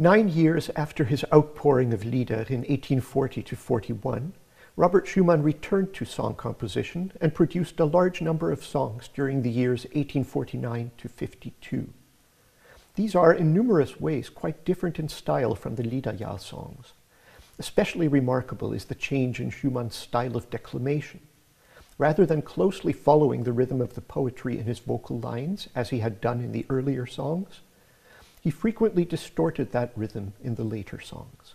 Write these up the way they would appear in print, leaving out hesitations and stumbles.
9 years after his outpouring of Lieder in 1840–41, Robert Schumann returned to song composition and produced a large number of songs during the years 1849–52. These are in numerous ways quite different in style from the Liederjahr songs. Especially remarkable is the change in Schumann's style of declamation. Rather than closely following the rhythm of the poetry in his vocal lines, as he had done in the earlier songs, he frequently distorted that rhythm in the later songs.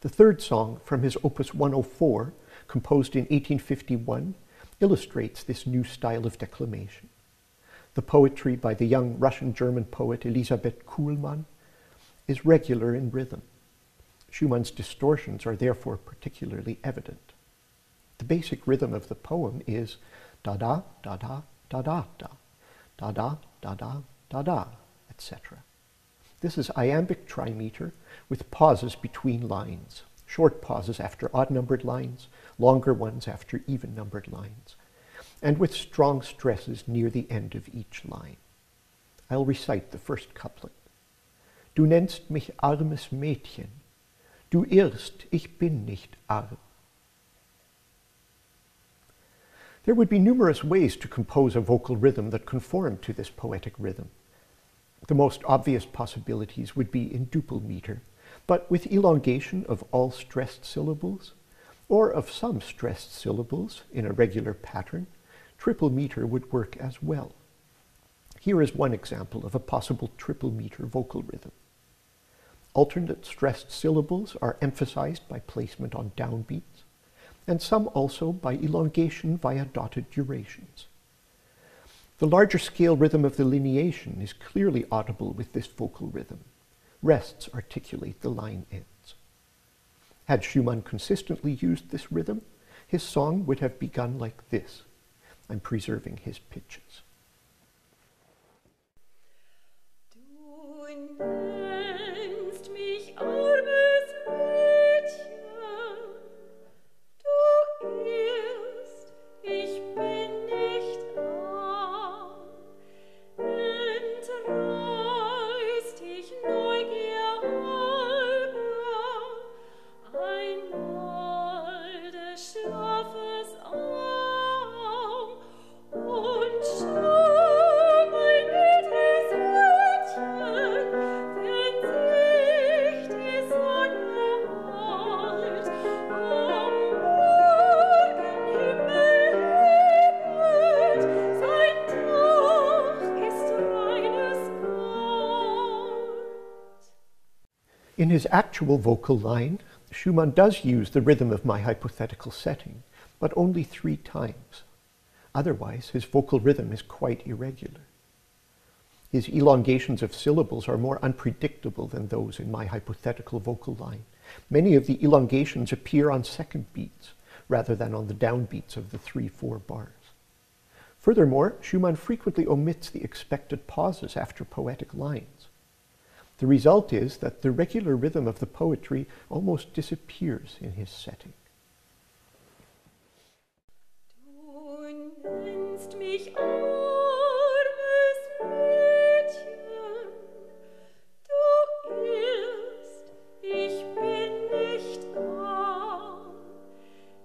The third song from his Opus 104, composed in 1851, illustrates this new style of declamation. The poetry by the young Russian-German poet Elisabeth Kuhlmann is regular in rhythm. Schumann's distortions are therefore particularly evident. The basic rhythm of the poem is da-da, da-da, da-da, da, da-da, da-da, da-da, etc. This is iambic trimeter with pauses between lines, short pauses after odd-numbered lines, longer ones after even-numbered lines, and with strong stresses near the end of each line. I'll recite the first couplet. Du nennst mich armes Mädchen, du irrst, ich bin nicht arm. There would be numerous ways to compose a vocal rhythm that conformed to this poetic rhythm. The most obvious possibilities would be in duple meter, but with elongation of all stressed syllables, or of some stressed syllables in a regular pattern, triple meter would work as well. Here is one example of a possible triple meter vocal rhythm. Alternate stressed syllables are emphasized by placement on downbeats, and some also by elongation via dotted durations. The larger scale rhythm of the lineation is clearly audible with this vocal rhythm. Rests articulate the line ends. Had Schumann consistently used this rhythm, his song would have begun like this. I'm preserving his pitches. In his actual vocal line, Schumann does use the rhythm of my hypothetical setting, but only 3 times. Otherwise, his vocal rhythm is quite irregular. His elongations of syllables are more unpredictable than those in my hypothetical vocal line. Many of the elongations appear on second beats, rather than on the downbeats of the 3/4 bars. Furthermore, Schumann frequently omits the expected pauses after poetic lines. The result is that the regular rhythm of the poetry almost disappears in his setting. Du nennst mich armes Mädchen, du irrst, ich bin nicht arm,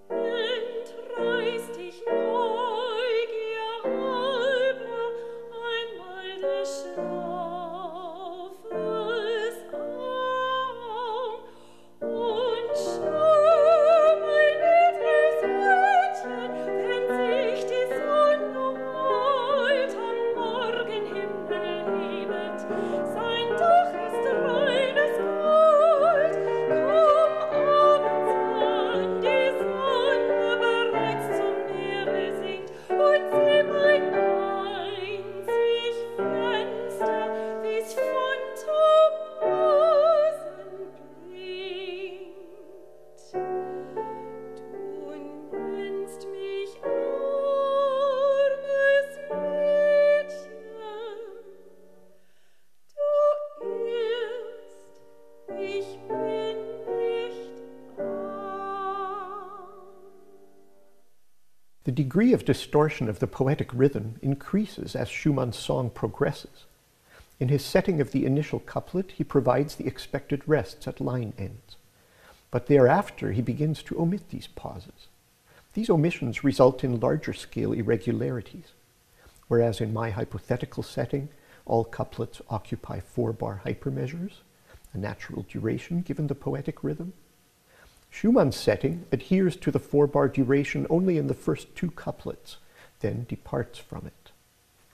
entreißt dich Neugier halber einmal der Schlaf. The degree of distortion of the poetic rhythm increases as Schumann's song progresses. In his setting of the initial couplet, he provides the expected rests at line ends. But thereafter, he begins to omit these pauses. These omissions result in larger scale irregularities. Whereas in my hypothetical setting, all couplets occupy 4-bar hypermeasures, a natural duration given the poetic rhythm, Schumann's setting adheres to the 4-bar duration only in the first 2 couplets, then departs from it.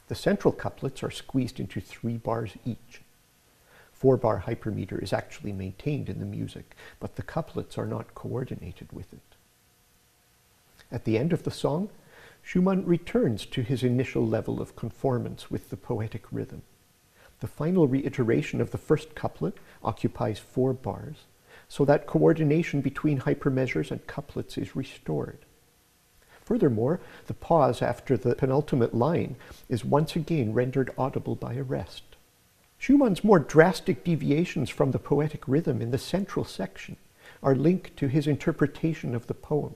The central couplets are squeezed into 3 bars each. 4-bar hypermeter is actually maintained in the music, but the couplets are not coordinated with it. At the end of the song, Schumann returns to his initial level of conformance with the poetic rhythm. The final reiteration of the first couplet occupies 4 bars, so that coordination between hypermeasures and couplets is restored. Furthermore, the pause after the penultimate line is once again rendered audible by a rest. Schumann's more drastic deviations from the poetic rhythm in the central section are linked to his interpretation of the poem.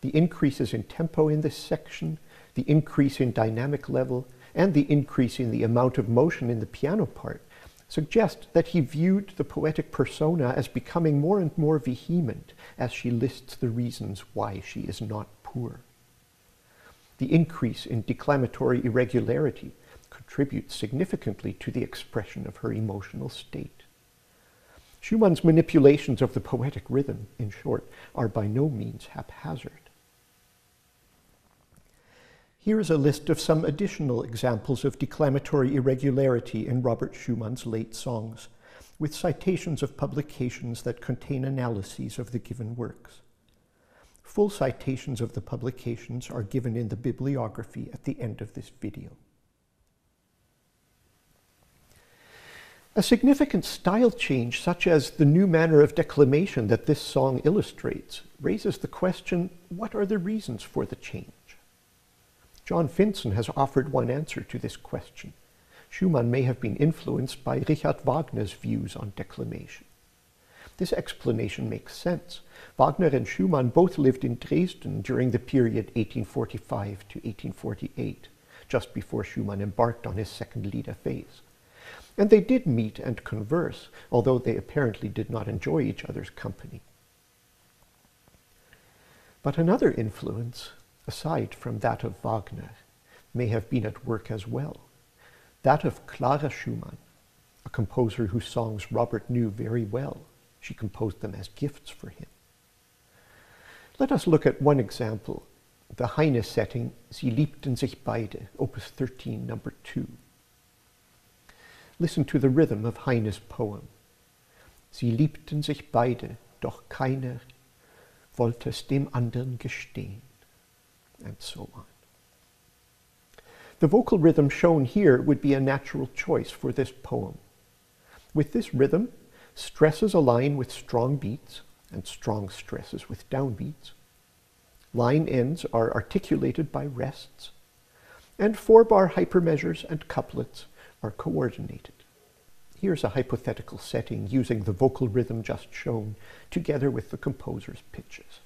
The increases in tempo in this section, the increase in dynamic level, and the increase in the amount of motion in the piano part suggest that he viewed the poetic persona as becoming more and more vehement as she lists the reasons why she is not poor. The increase in declamatory irregularity contributes significantly to the expression of her emotional state. Schumann's manipulations of the poetic rhythm, in short, are by no means haphazard. Here is a list of some additional examples of declamatory irregularity in Robert Schumann's late songs, with citations of publications that contain analyses of the given works. Full citations of the publications are given in the bibliography at the end of this video. A significant style change, such as the new manner of declamation that this song illustrates, raises the question, what are the reasons for the change? John Finson has offered one answer to this question. Schumann may have been influenced by Richard Wagner's views on declamation. This explanation makes sense. Wagner and Schumann both lived in Dresden during the period 1845 to 1848, just before Schumann embarked on his second Lieder phase. And they did meet and converse, although they apparently did not enjoy each other's company. But another influence, aside from that of Wagner, may have been at work as well. That of Clara Schumann, a composer whose songs Robert knew very well. She composed them as gifts for him. Let us look at one example, the Heine setting, Sie liebten sich beide, Opus 13, number 2. Listen to the rhythm of Heine's poem. Sie liebten sich beide, doch keiner wollte es dem anderen gestehen. And so on. The vocal rhythm shown here would be a natural choice for this poem. With this rhythm, stresses align with strong beats and strong stresses with downbeats. Line ends are articulated by rests, and 4-bar hypermeasures and couplets are coordinated. Here's a hypothetical setting using the vocal rhythm just shown, together with the composer's pitches.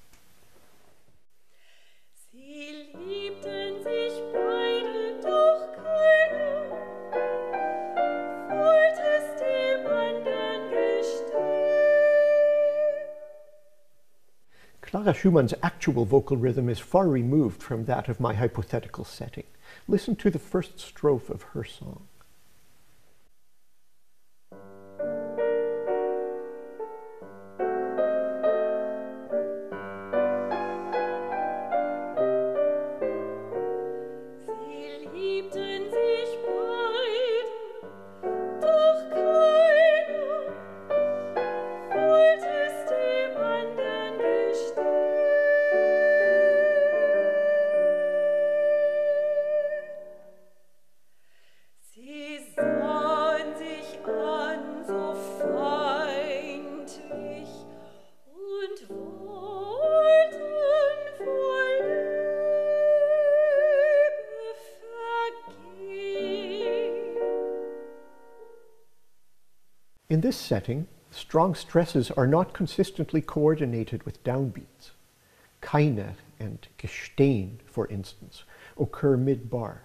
Clara Schumann's actual vocal rhythm is far removed from that of my hypothetical setting. Listen to the first strophe of her song. In this setting, strong stresses are not consistently coordinated with downbeats. Keiner and gestehen, for instance, occur mid-bar.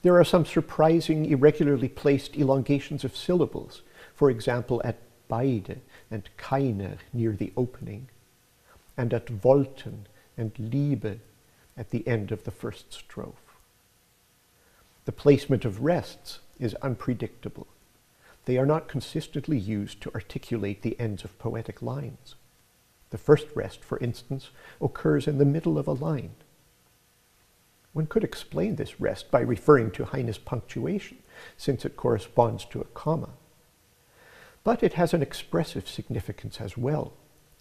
There are some surprising, irregularly placed elongations of syllables, for example at beide and keiner near the opening, and at wollten and Liebe at the end of the first strophe. The placement of rests is unpredictable. They are not consistently used to articulate the ends of poetic lines. The first rest, for instance, occurs in the middle of a line. One could explain this rest by referring to Heine's punctuation, since it corresponds to a comma. But it has an expressive significance as well.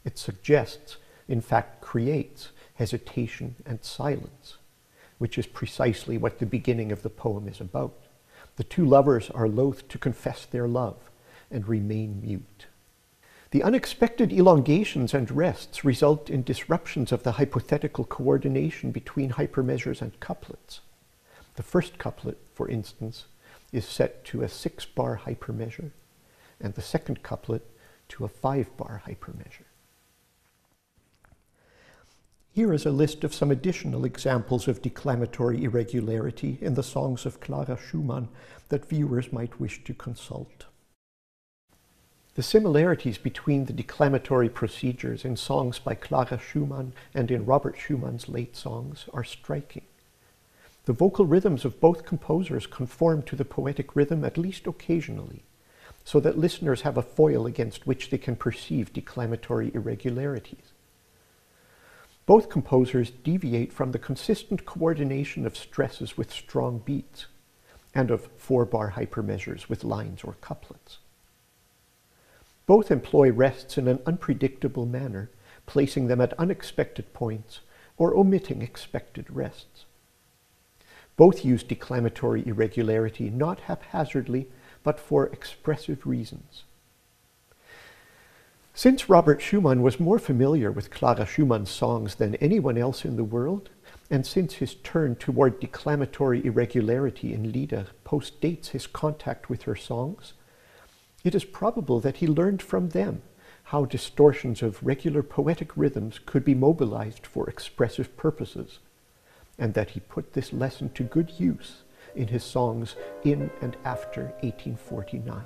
It suggests, in fact creates, hesitation and silence, which is precisely what the beginning of the poem is about. The two lovers are loath to confess their love and remain mute. The unexpected elongations and rests result in disruptions of the hypothetical coordination between hypermeasures and couplets. The first couplet, for instance, is set to a 6-bar hypermeasure, and the second couplet to a 5-bar hypermeasure. Here is a list of some additional examples of declamatory irregularity in the songs of Clara Schumann that viewers might wish to consult. The similarities between the declamatory procedures in songs by Clara Schumann and in Robert Schumann's late songs are striking. The vocal rhythms of both composers conform to the poetic rhythm at least occasionally, so that listeners have a foil against which they can perceive declamatory irregularities. Both composers deviate from the consistent coordination of stresses with strong beats, and of 4-bar hypermeasures with lines or couplets. Both employ rests in an unpredictable manner, placing them at unexpected points or omitting expected rests. Both use declamatory irregularity not haphazardly, but for expressive reasons. Since Robert Schumann was more familiar with Clara Schumann's songs than anyone else in the world, and since his turn toward declamatory irregularity in Lieder postdates his contact with her songs, it is probable that he learned from them how distortions of regular poetic rhythms could be mobilized for expressive purposes, and that he put this lesson to good use in his songs in and after 1849.